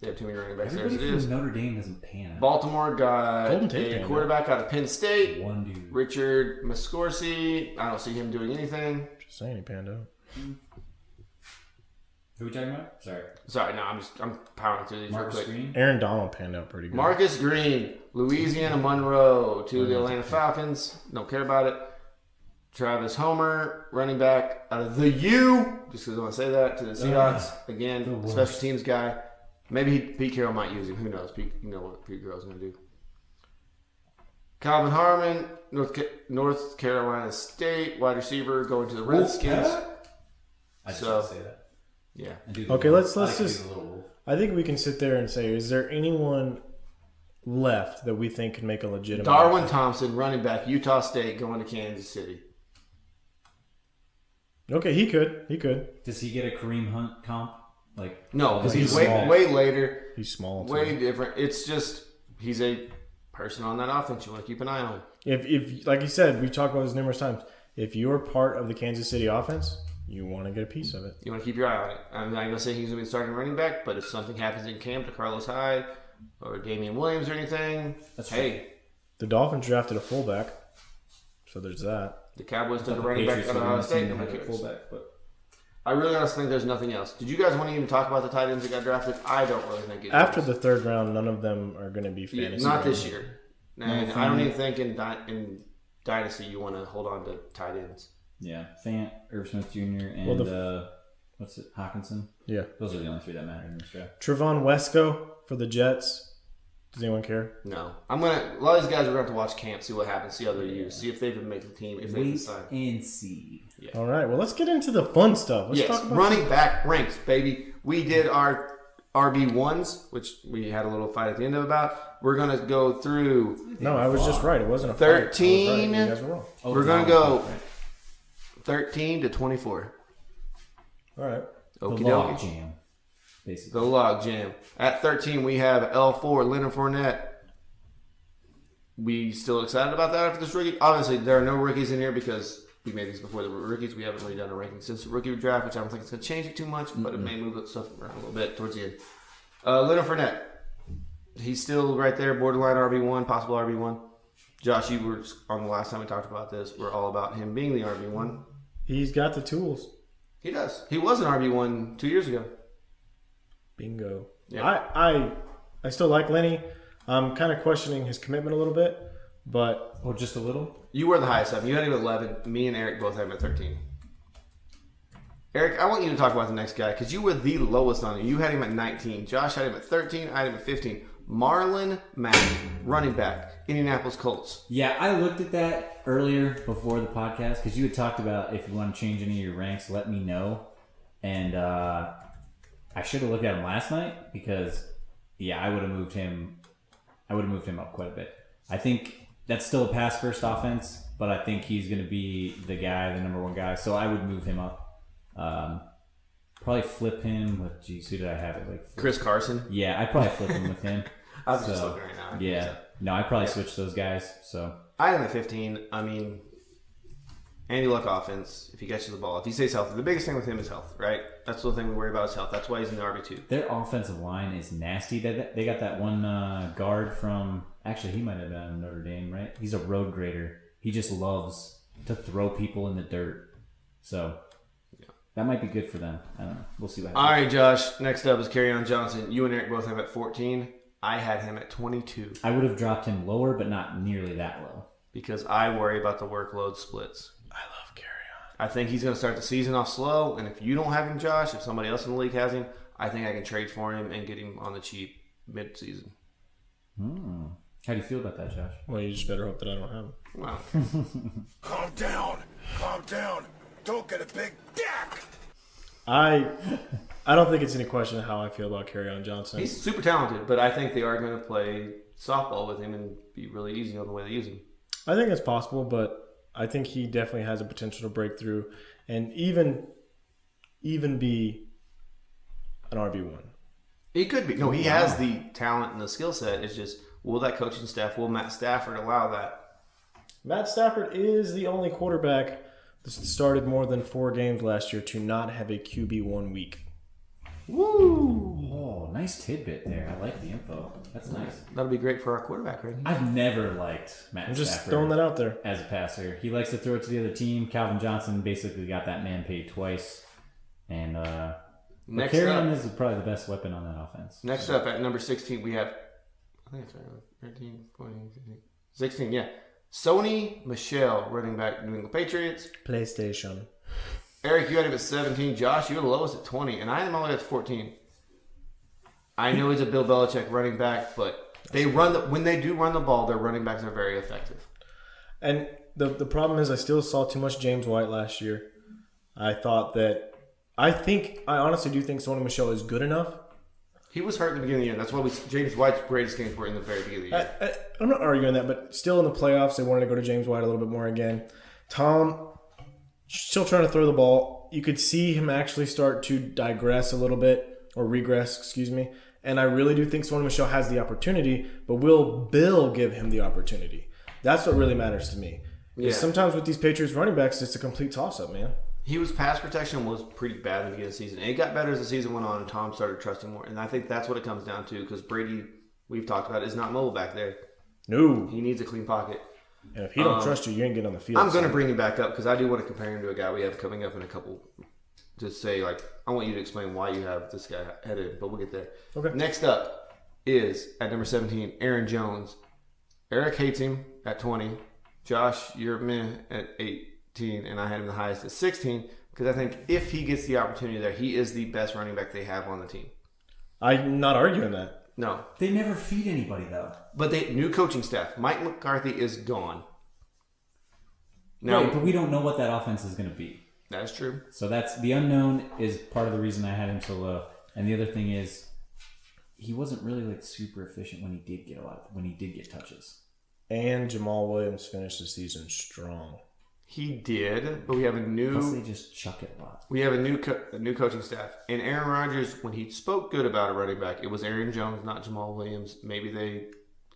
They have too many running backs there as Everybody it is. from Notre Dame doesn't pan out. Baltimore got Golden Tate a panned quarterback out of Penn State, One dude. Richard Muscorsi. I don't see him doing anything. Just saying he panned out. Who are we talking about? Sorry. Sorry, no, I'm powering through these Marcus real quick. Green? Aaron Donald panned out pretty good. Marcus Green, Louisiana Monroe to the Atlanta Falcons. Don't care about it. Travis Homer, running back out of the U. Just because I want to say that to the Seahawks. Again, special teams guy. Maybe Pete Carroll might use him. Who knows? You know what Pete Carroll's going to do. Calvin Harmon, North Carolina State, wide receiver, going to the Redskins. I just So- want to say that. Yeah. Okay, let's I like to do just. the little wolf. I think we can sit there and say, is there anyone left that we think can make a legitimate? Darwin Thompson, running back, Utah State, going to Kansas City. Okay, he could. He could. Does he get a Kareem Hunt comp? Like No, because He's he's way, small. way later, He's small. Too. way different. It's just he's a person on that offense you want to keep an eye on. If like you said, we talked about this numerous times. If you're part of the Kansas City offense, you want to get a piece of it. You want to keep your eye on it. I'm not going to say he's going to be starting running back, but if something happens in camp to Carlos Hyde or Damian Williams or anything, hey, The Dolphins drafted a fullback, so there's that. the Cowboys took a the running back Patriots out of were Ohio gonna State. seem to make it fullback, but I really honestly think there's nothing else. Did you guys want to even talk about the tight ends that got drafted? I don't really think it After is. the third round, none of them are going to be fantasy. Not this relevant. year. And I don't even think in Dynasty you want to hold on to tight ends. yeah, Fant, Irv Smith Jr. and Well, what's it, Hawkinson? Yeah. Those are the only three that matter in this draft. Trevon Wesco for the Jets. Does anyone care? No. A lot of these guys are going to have to watch camp, see what happens, see how they're used, see if they even make the team, if they Wait decide. and see. All right. Well, let's get into the fun stuff. Let's Yes, talk about running back ranks, baby. We did our RB1s, which we had a little fight at the end of about. We're going to go through. No, I was just right. It wasn't a 13. Fight. I was right. You guys were wrong. Oh, We're going to no, go 13 to 24. All right. the Okie log dokie. jam, basically. The log jam. At 13, we have L4, Leonard Fournette. We still excited about that after this rookie? Obviously, there are no rookies in here because we made these before the rookies. We haven't really done a ranking since the rookie draft, which I don't think it's going to change it too much, but it may move stuff around a little bit towards the end. Leonard Fournette. He's still right there, borderline RB1, possible RB1. Josh, you were on the last time we talked about this. We're all about him being the RB1. He's got the tools. He does. He was an RB1 2 years ago. Bingo. Yeah. I still like Lenny. I'm kind of questioning his commitment a little bit, but Oh, just a little? You were the highest of him. You had him at 11. Me and Eric both had him at 13. Eric, I want you to talk about the next guy because you were the lowest on him. You had him at 19. Josh had him at 13. I had him at 15. Marlon Mack, running back, Indianapolis Colts. Yeah, I looked at that earlier before the podcast because you had talked about if you want to change any of your ranks, let me know. And I should have looked at him last night because, yeah, I would have moved him. I would have moved him up quite a bit. I think that's still a pass first offense, but I think he's going to be the guy, the number one guy. So I would move him up. Probably flip him with, geez, who did I have it? Like Chris Carson. Yeah, I'd probably flip him with him. I was just So, looking right now. Yeah. No, I'd probably switch those guys. So I had him at 15. I mean, Andy Luck offense, if he catches the ball, if he stays healthy. The biggest thing with him is health, right? That's the thing we worry about is health. That's why he's in the RB2. their offensive line is nasty. They got that one guard from, actually, he might have been Notre Dame, right? He's a road grader. He just loves to throw people in the dirt. So that might be good for them. I don't know. We'll see what happens. All right, Josh. Next up is Kerryon Johnson. You and Eric both have him at 14. I had him at 22 I would have dropped him lower, but not nearly that low. because I worry about the workload splits. I love Kerryon. I think he's going to start the season off slow, and if you don't have him, Josh, if somebody else in the league has him, I think I can trade for him and get him on the cheap mid-season. How do you feel about that, Josh? Well, you just better hope that I don't have him. Wow. Calm down. Calm down. Don't get a big dick. I don't think it's any question of how I feel about Kerryon Johnson. He's super talented, but I think they are going to play softball with him and be really easy on the way they use him. I think it's possible, but I think he definitely has a potential to break through and even be an RB1. He could be. No, he has the talent and the skill set. It's just, will that coaching staff, will Matt Stafford allow that? Matt Stafford is the only quarterback that started more than 4 games last year to not have a QB1 week. Woo! Oh, nice tidbit there. I like the info. That's nice. That'll be great for our quarterback rating. I've never liked Matt I'm just Stafford throwing that out there. as a passer. He likes to throw it to the other team. Calvin Johnson basically got that man paid twice. And Next Kerryon up, is probably the best weapon on that offense. next up at number 16, we have, I think it's right, 13, 14, 15, 16, yeah. Sony Michel, running back, New England Patriots. PlayStation. Eric, you had him at 17. Josh, you're the lowest at 20. And I am only at 14. I know he's a Bill Belichick running back, but when they do run the ball, their running backs are very effective. And the problem is I still saw too much James White last year. I honestly do think Sony Michel is good enough. He was hurt at the beginning of the year. That's why James White's greatest games were in the very beginning of the year. I'm not arguing that, but still in the playoffs, they wanted to go to James White a little bit more again. Tom, still trying to throw the ball. You could see him actually start to digress a little bit, or regress, excuse me. And I really do think Sony Michel has the opportunity, but will Bill give him the opportunity? That's what really matters to me. Yeah. Sometimes with these Patriots running backs, it's a complete toss-up, man. His pass protection was pretty bad in the beginning of the season. And it got better as the season went on, and Tom started trusting more. And I think that's what it comes down to, because Brady, we've talked about, is not mobile back there. No. He needs a clean pocket. And if he don't trust you, you ain't getting on the field. I'm going to bring him back up, because I do want to compare him to a guy we have coming up in a couple. To say, like, I want you to explain why you have this guy headed, but we'll get there. Okay. Next up is, at number 17, Aaron Jones. Eric hates him at 20. Josh, you're meh at 18, and I had him the highest at 16. Because I think if he gets the opportunity there, he is the best running back they have on the team. I'm not arguing that. No. They never feed anybody, though. But new coaching staff. Mike McCarthy is gone. Now, Right, but we don't know what that offense is going to be. That's true. So that's the unknown is part of the reason I had him so low. And the other thing is, he wasn't really like super efficient when he did get touches. And Jamal Williams finished the season strong. He did, but we have a Plus, they new just chuck it a lot. new coaching staff. And Aaron Rodgers, when he spoke good about a running back, it was Aaron Jones, not Jamal Williams. Maybe they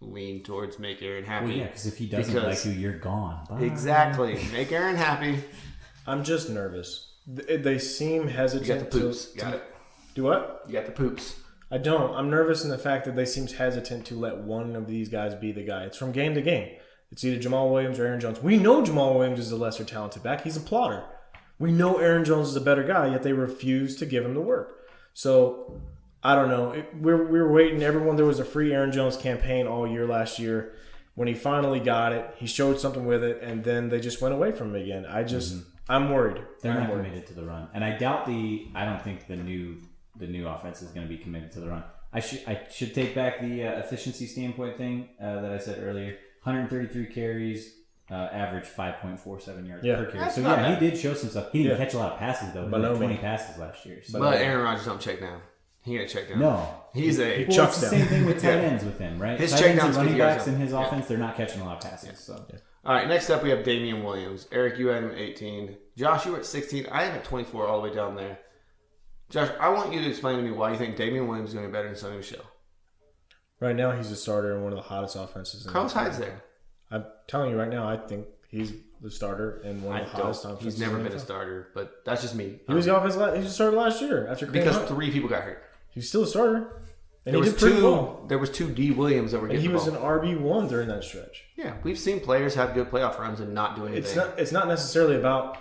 lean towards make Aaron happy. Well, yeah, because if he doesn't like you, you're gone. Bye. Exactly. Make Aaron happy. I'm just nervous. They seem hesitant. You got the poops. To Got it. do what? You got the poops. I don't. I'm nervous in the fact that they seem hesitant to let one of these guys be the guy. It's from game to game. It's either Jamal Williams or Aaron Jones. We know Jamal Williams is a lesser talented back. He's a plotter. We know Aaron Jones is a better guy, yet they refuse to give him the work. So, I don't know. We were waiting. There was a free Aaron Jones campaign all year last year. When he finally got it, he showed something with it, and then they just went away from him again. I'm worried. They're not committed to the run. And I don't think the new offense is going to be committed to the run. I should take back the efficiency standpoint thing that I said earlier. 133 carries, average 5.47 yards per carry. That's So not yeah, bad. he did show some stuff. He didn't catch a lot of passes though. He had 20 passes last year. So. But Aaron Rodgers don't check down. He ain't check down. No. He's a... Well, chucks it's the down. same thing with tight ends with him, right? His tight check ends down's and running 50 yards backs in his out. offense, they're not catching a lot of passes. So. All right, next up we have Damian Williams. Eric, you had him at 18. Josh, you were at 16. I am at 24 all the way down there. Josh, I want you to explain to me why you think Damian Williams is going to be better than Sonny Michel. Right now, he's a starter in one of the hottest offenses. Carlos Hyde's there. I'm telling you right now, I think he's the starter in one of the hottest offenses. He's never in the been a NFL. starter, but that's just me. He was the offense. He was a starter last year after Kareem Because Hunt. 3 people got hurt. He was still a starter, and There he was did pretty two. well. There was 2 D Williams that were And getting he was the an ball. RB1 during that stretch. Yeah, we've seen players have good playoff runs and not do anything. It's not necessarily about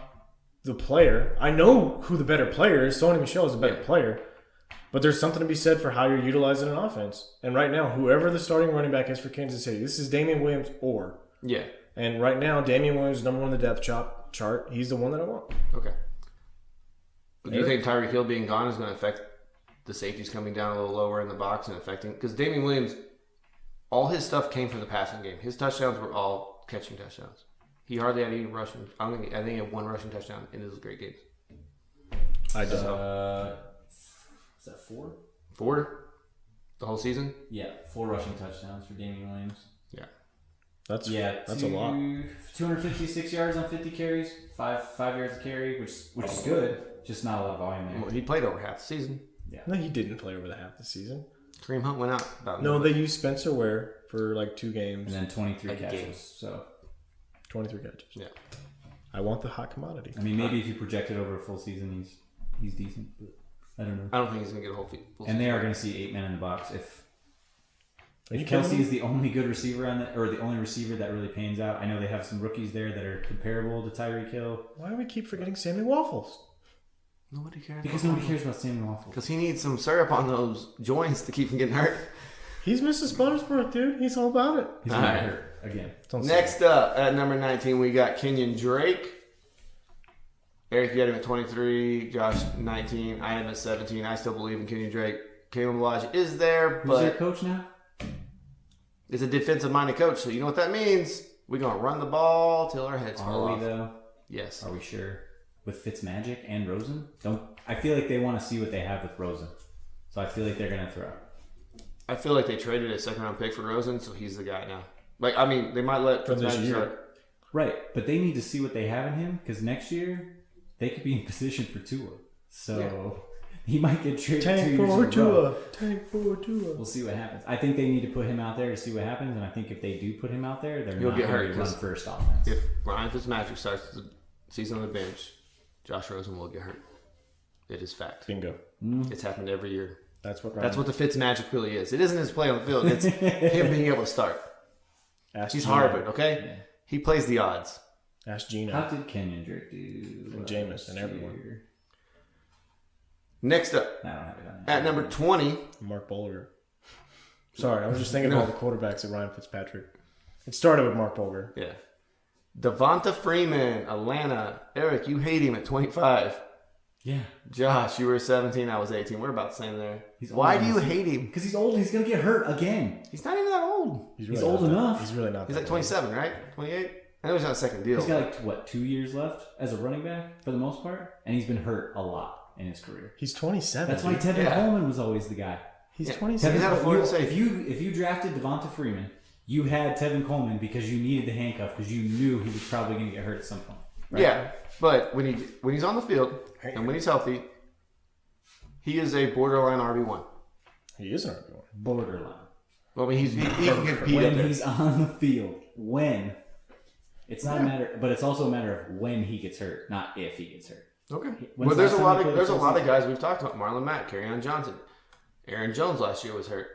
the player. I know who the better player is. Sony Michel is a better player. But there's something to be said for how you're utilizing an offense. And right now, whoever the starting running back is for Kansas City, this is Damian Williams or. Yeah. And right now, Damian Williams is number 1 on the depth chart. He's the one that I want. Okay. Do you think Tyreek Hill being gone is going to affect the safeties coming down a little lower in the box and affecting? Because Damian Williams, all his stuff came from the passing game. His touchdowns were all catching touchdowns. He hardly had any rushing. I think he had 1 rushing touchdown in his great games. I don't. Is that 4? 4 the whole season? Yeah, 4 rushing touchdowns for Damian Williams. Yeah. That's a lot. 256 yards on 50 carries, 5 yards a carry, which is good. Just not a lot of volume there. Well, he played over half the season. No, he didn't play over the half the season. Kareem Hunt went out about No, they used Spencer Ware for like 2 games. And then 23 A catches. game. So 23 catches. Yeah. I want the hot commodity. I mean, maybe if you project it over a full season, he's decent. But I don't know. I don't think he's going to get a whole full And they season. are going to see 8 men in the box if Are you Kelsey kidding me? is the only good receiver on that, or the only receiver that really pans out. I know they have some rookies there that are comparable to Tyreek Hill. Why do we keep forgetting Sammy Waffles? Nobody cares. Because nobody cares about Sammy Waffles. Because he needs some syrup on those joints to keep him getting hurt. He's Mrs. Buttersworth, dude. He's all about it. He's gonna Alright. hurt. again. Don't say Next up, at number 19, we got Kenyon Drake. Eric, you had him at 23. Josh, 19. I had him at 17. I still believe in Kenyon Drake. Kalen Ballage is there, Who's their but coach now? it's a defensive-minded coach, so you know what that means. We're going to run the ball till our heads fall Are off. we though? Yes. Are we sure? With Fitzmagic and Rosen? I feel like they want to see what they have with Rosen. So I feel like they're gonna throw. I feel like they traded a second-round pick for Rosen, so he's the guy now. Like, I mean, they might let For this Fitzmagic year. start. Right, but they need to see what they have in him because next year they could be in position for Tua. So he might get traded 2 Tank years for in a row. Tua. Tank for Tua. We'll see what happens. I think they need to put him out there to see what happens, and I think if they do put him out there, they're He'll not get going hurt, to run 'cause first offense. If Ryan Fitzmagic starts the season on the bench, Josh Rosen will get hurt. It is fact. Bingo. It's happened every year. That's what That's what the Fitzmagic really is. It isn't his play on the field. It's him being able to start. Ask He's Gino. Harvard, okay? Yeah. He plays the odds. Ask Gino. How did Kenyon Drake do? And Jameis and everyone. year? Next up, I don't have it on at number 20, Mark Bolger. Sorry, I was just thinking of all the quarterbacks at Ryan Fitzpatrick. It started with Mark Bolger. yeah. Devonta Freeman, Atlanta. Eric, you hate him at 25. Yeah, Josh, you were 17. I was 18. We're about the same there. He's Why older do you than hate him? because he's old. He's gonna get hurt again. He's not even that old. He's old not that- enough. He's really not. He's that like 27, right? 28? I know he's on a second deal. He's got like what 2 years left as a running back for the most part, and he's been hurt a lot in his career. He's 27. That's why dude. Tevin Yeah. Coleman was always the guy. He's Yeah. 27. Tevin- had a Tevin, Florida safety. if you drafted Devonta Freeman, you had Tevin Coleman because you needed the handcuff because you knew he was probably going to get hurt at some point. Right? Yeah, but when he's on the field and when he's healthy, he is a borderline RB1. He is an RB1. Borderline. Well, I mean, he can compete up When there. he's on the field, when it's not a matter, but it's also a matter of when he gets hurt, not if he gets hurt. Okay. When's Well, the there's last a time lot he of played there's a full lot of season? guys we've talked about. Marlon Mack, Kerryon Johnson, Aaron Jones last year was hurt.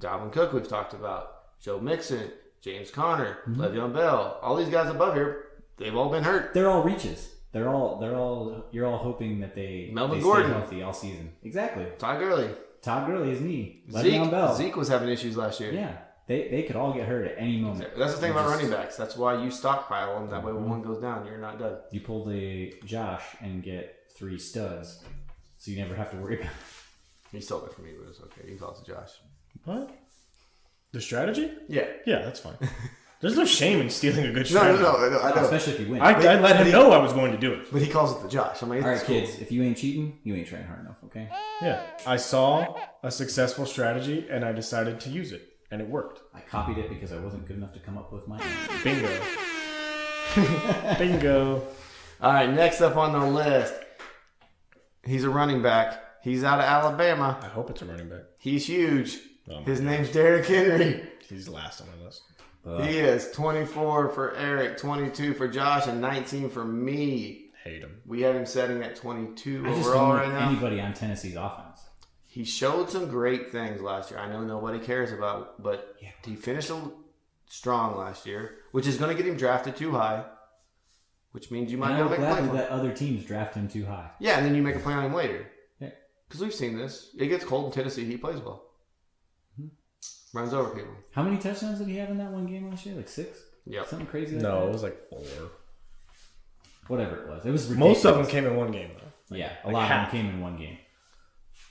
Dalvin Cook we've talked about. Joe Mixon, James Conner, Mm-hmm. Le'Veon Bell. All these guys above here, they've all been hurt. They're all reaches. They're all. You're all hoping that they Melvin they Gordon. stay healthy all season. Exactly. Todd Gurley, Todd Gurley, his knee. Le'Veon Bell. Zeke was having issues last year. Yeah, they could all get hurt at any moment. That's the thing You about just- running backs. That's why you stockpile them. That way, Mm-hmm. when one goes down, you're not done. You pull the Josh and get 3 studs, so you never have to worry about it. He stole it from me, but it's okay. He calls it Josh. What? The strategy? Yeah. Yeah, that's fine. There's no shame in stealing a good No, strategy. I know. Especially if you win. I let him know I was going to do it. But he calls it the Josh. I'm like, all right, it's cool. kids, if you ain't cheating, you ain't trying hard enough, okay? Yeah. I saw a successful strategy and I decided to use it. And it worked. I copied it because I wasn't good enough to come up with mine. Bingo. Bingo. All right, next up on the list, he's a running back. He's out of Alabama. I hope it's a running back. He's huge. Oh my His name's Derrick Henry. He's last on my list. He is 24 for Eric, 22 for Josh, and 19 for me. Hate him. We have him setting at 22 I just overall don't right like now. anybody on Tennessee's offense. He showed some great things last year. I know nobody cares about, but Yeah. he finished strong last year, which is going to get him drafted too high, which means you might And not I'm make a play glad for him. that other teams draft him too high. Yeah, and then you make a play on him later. Yeah. Because we've seen this. It gets cold in Tennessee. He plays well. Runs over people. How many touchdowns did he have in that one game last year? Like 6? Yep. Something crazy like No, that? it was like 4. Whatever it was. It was ridiculous. Most of them came in one game, though. Yeah, a like lot half. of them came in one game.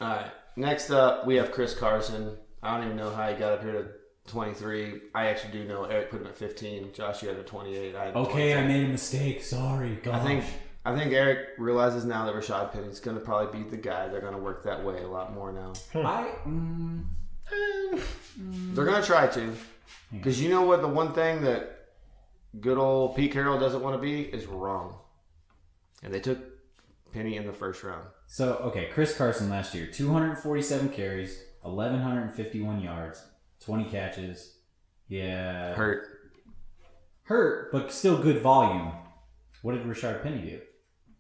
All right. Next up, we have Chris Carson. I don't even know how he got up here to 23. I actually do know. Eric put him at 15. Josh, you had him at 28. I had him at Okay, 22. I made a mistake. Sorry. Gosh. I think Eric realizes now that Rashad Penny's going to probably be the guy. They're going to work that way a lot more now. They're going to try to. Because you know what? The one thing that good old Pete Carroll doesn't want to be is wrong. And they took Penny in the first round. So, okay, Chris Carson last year, 247 carries, 1,151 yards, 20 catches. Yeah. Hurt, but still good volume. What did Rashard Penny do?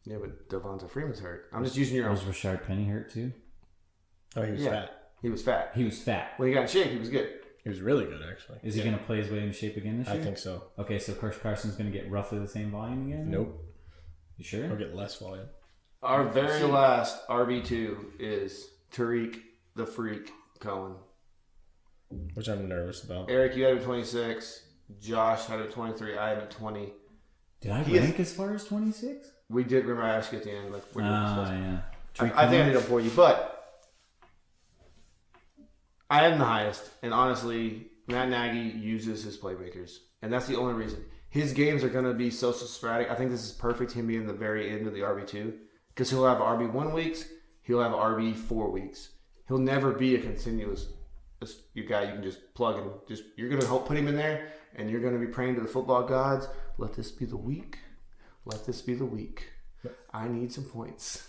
Yeah, but Devonta Freeman's hurt. I'm just using your Was own. Rashard Penny hurt too? Oh, he was Yeah. fat. He was fat. He was fat. When he got in shape, he was good. He was really good, actually. Is he going to play his way into shape again this year? I think so. Okay, so Chris Carson's going to get roughly the same volume again? Nope. You sure? He'll get less volume. Our very last RB2 is Tariq the Freak Cohen. Which I'm nervous about. Eric, you had him 26. Josh had it at 23. I had it at 20. Did I He is- rank as far as 26? We did. Remember I asked you at the end, like, where do you Ah, supposed to- yeah. I think I did it for you, but I am the highest. And honestly, Matt Nagy uses his playmakers, and that's the only reason. His games are going to be so sporadic. I think this is perfect, him being the very end of the RB2, because he'll have RB1 weeks, he'll have RB4 weeks. He'll never be a continuous guy you can just plug and just, you're going to put him in there, and you're going to be praying to the football gods, let this be the week. Let this be the week. I need some points.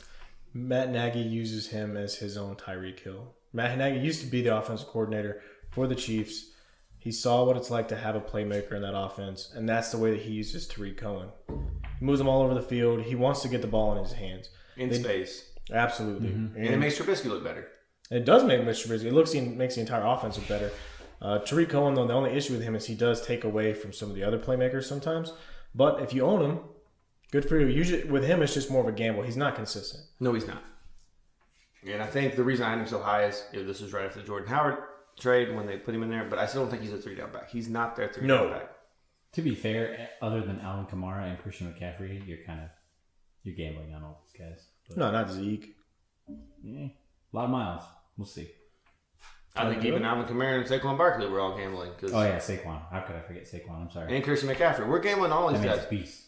Matt Nagy uses him as his own Tyreek Hill. Matt Nagy used to be the offensive coordinator for the Chiefs. He saw what it's like to have a playmaker in that offense, and that's the way that he uses Tariq Cohen. He moves them all over the field. He wants to get the ball in his hands. In space. Absolutely. And it makes Trubisky look better. It does make Mr. Trubisky. It makes the entire offense look better. Tariq Cohen, though, the only issue with him is he does take away from some of the other playmakers sometimes. But if you own him, good for you. Usually with him, it's just more of a gamble. He's not consistent. No, he's not. And I think the reason I had him so high is this was right after the Jordan Howard trade when they put him in there, but I still don't think he's a 3-down back. He's not their 3-down back. To be fair, other than Alvin Kamara and Christian McCaffrey, you're gambling on all these guys. But, No, not Zeke. yeah, a lot of miles. We'll see. I think even Alvin Kamara and Saquon Barkley were all gambling. Oh yeah, Saquon. How could I forget Saquon? I'm sorry. And Christian McCaffrey. We're gambling on all That these man's guys. a beast.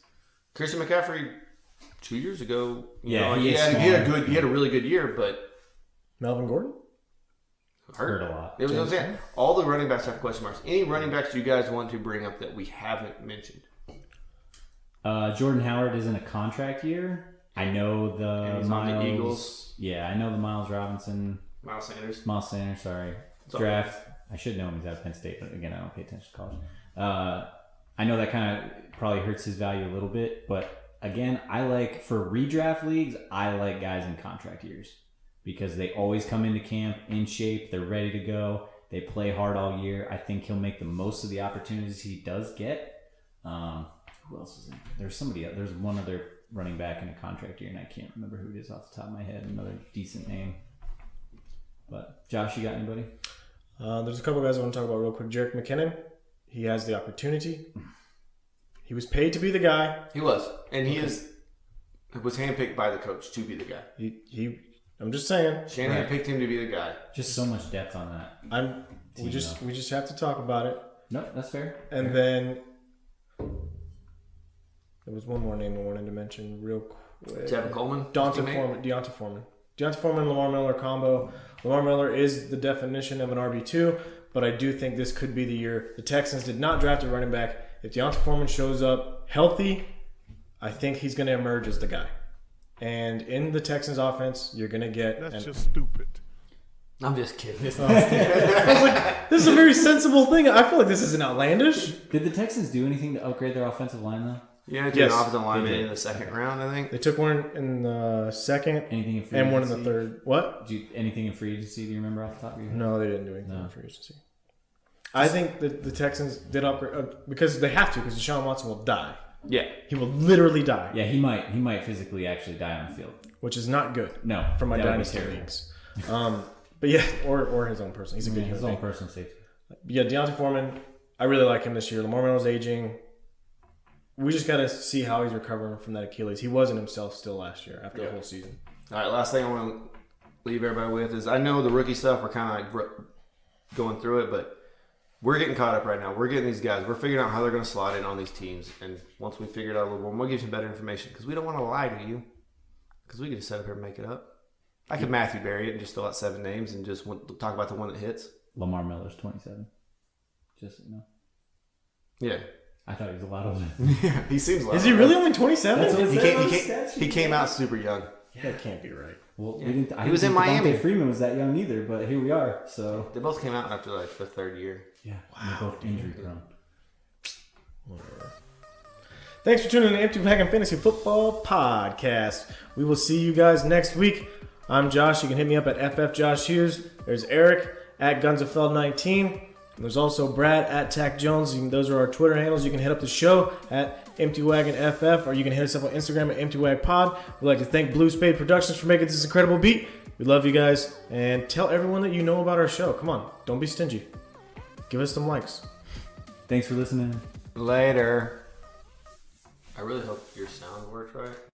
Christian McCaffrey 2 years ago, He he is had a really good year, but Melvin Gordon? Hurt a lot. It was what I'm saying. All the running backs have question marks. Any running backs you guys want to bring up that we haven't mentioned? Jordan Howard is in a contract year. I know And the he's on the Miles. Eagles. Yeah, I know the Miles Robinson. Miles Sanders. Miles Sanders, sorry. all Draft. I should know him. He's out of Penn State, but again, I don't pay attention to college. I know that kind of probably hurts his value a little bit, but again, for redraft leagues, I like guys in contract years because they always come into camp in shape. They're ready to go. They play hard all year. I think he'll make the most of the opportunities he does get. Who else is in? There's one other running back in a contract year, and I can't remember who it is off the top of my head. Another decent name. But Josh, you got anybody? There's a couple guys I want to talk about real quick. Jerick McKinnon, he has the opportunity. He was paid to be the guy. He was. And he was handpicked by the coach to be the guy. I'm just saying. Shanahan Right. picked him to be the guy. Just so much depth on that. We just have to talk about it. No, that's fair. And then there was one more name I wanted to mention real quick. Tevin Coleman. Deontay Foreman. Deontay Foreman, Lamar Miller combo. Lamar Miller is the definition of an RB2, but I do think this could be the year. The Texans did not draft a running back. If Deontay Foreman shows up healthy, I think he's going to emerge as the guy. And in the Texans offense, you're going to get... That's just stupid. I'm just kidding. This is a very sensible thing. I feel like this isn't outlandish. Did the Texans do anything to upgrade their offensive line though? Yeah, I took Yes, an offensive lineman they did. in the second round, I think. They took one in the second Anything in free and one in agency? the third. What? Anything in free agency? Do you remember off the top of your head? No, they didn't do anything No. in free agency. I think that the Texans did upgrade because they have to, because Deshaun Watson will die. Yeah. He will literally die, Yeah, he might physically actually die on the field. which is not good No, for my that would be dynasty terrible. leagues. But yeah, or his own person. He's a good His human own being. personal safety. But yeah, Deontay Foreman, I really like him this year. Lamar Miller's aging. We just got to see how he's recovering from that Achilles. He wasn't himself still last year after the whole season. All right, last thing I want to leave everybody with is I know the rookie stuff, we're kind of like going through it, but we're getting caught up right now. We're getting these guys. We're figuring out how they're going to slot in on these teams. And once we figure it out a little more, we'll give you better information because we don't want to lie to you because we can just sit up here and make it up. I could Matthew Berry it and just throw out 7 names and just talk about the one that hits. Lamar Miller's 27. Just so you know. Yeah. I thought he was a lot older. Yeah, he seems like Is he really only 27? He came out super young. That can't be right. Well, we didn't. I He was didn't in think Miami. Devontae Freeman was that young either, but here we are. So They both came out after like the 3rd year. yeah, they're both injury prone. Thanks for tuning in to Empty Wagon Fantasy Football Podcast. We will see you guys next week. I'm Josh. You can hit me up at FF Josh Hughes. There's Eric at GunsofFeld19. And there's also Brad at Tack Jones. Those are our Twitter handles. You can hit up the show at Empty Wagon FF, or you can hit us up on Instagram at Empty Wag Pod. We'd like to thank Blue Spade Productions for making this incredible beat. We love you guys, and tell everyone that you know about our show. Come on, don't be stingy. Give us some likes. Thanks for listening. Later. I really hope your sound worked right.